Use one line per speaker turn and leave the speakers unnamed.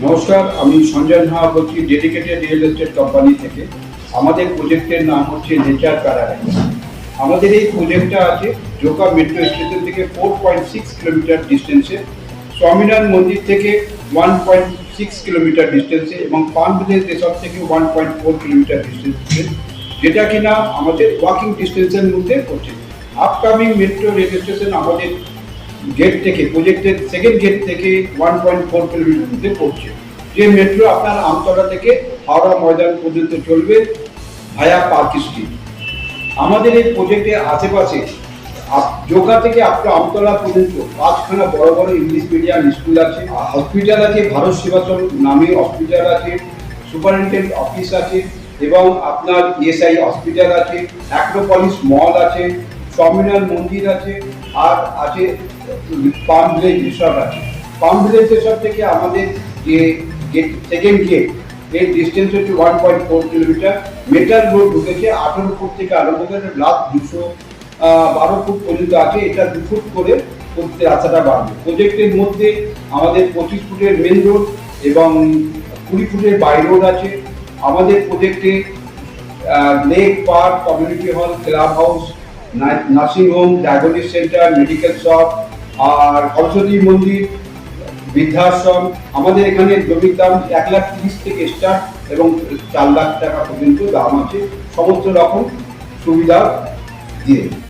নমস্কার, আমি সঞ্জয় নাহা বলছি ডেডিকেটেড রিয়েল এস্টেট কোম্পানি থেকে। আমাদের প্রজেক্টের নাম হচ্ছে নেচার প্যারাডাইস। আমাদের এই প্রজেক্টটা আছে জোকা মেট্রো স্টেশন থেকে 4.6 কিলোমিটার ডিস্টেন্সে, স্বামীনারায়ণ মন্দির থেকে 1.6 কিলোমিটার ডিস্টেন্সে এবং পান ভিলেজ রিসর্ট থেকে 1.4 কিলোমিটার ডিস্টেন্সে, যেটা কিনা আমাদের ওয়াকিং ডিস্টেন্সের মধ্যে পড়ছে। আপকামিং মেট্রো রেল স্টেশন আমাদের গেট থেকে, প্রজেক্টের সেকেন্ড গেট থেকে 1.4 কিলোমিটার মধ্যে পড়ছে। যে মেট্রো আপনার আমতলা থেকে হাওড়া ময়দান পর্যন্ত চলবে ভায়া পার্ক স্ট্রিট। আমাদের এই প্রজেক্টের আশেপাশে জোকা থেকে আপনার আমতলা পর্যন্ত 5খানা বড় বড় ইংলিশ মিডিয়াম স্কুল আছে, হসপিটাল আছে, ভারত সেবাশ্রম নামে হসপিটাল আছে, সুপারিনটেন্ডেন্ট অফিস আছে এবং আপনার ইএসআই হসপিটাল আছে, অ্যাক্রোপলিস মল আছে, স্বামীনারায়ণ মন্দির আছে, আর আছে পাম ভিলেজ রিসর্ট আছে। পাম ভিলেজ রিসর্ট থেকে আমাদের যে গেট, সেকেন্ড গেট, এর ডিস্টেন্স হচ্ছে 1.4 কিলোমিটার। মেটাল রোড ঢুকেছে 18 ফুট থেকে আরম্ভ করে লাস্ট 212 ফুট পর্যন্ত আছে। এটা 2 ফুট করে করতে রাস্তাটা বাড়বে। প্রজেক্টের মধ্যে আমাদের 25 ফুটের মেন রোড এবং 20 ফুটের বাই রোড আছে। আমাদের প্রজেক্টে lake, park, community hall, club house, nursing home, diagnostic centre, medical shop আর সরস্বতী মন্দির, বৃদ্ধাশ্রম। আমাদের এখানে জমির দাম 1,30,000 থেকে স্টার্ট এবং 4 লাখ টাকা পর্যন্ত দাম আছে, সমস্ত রকম সুবিধা দিয়ে।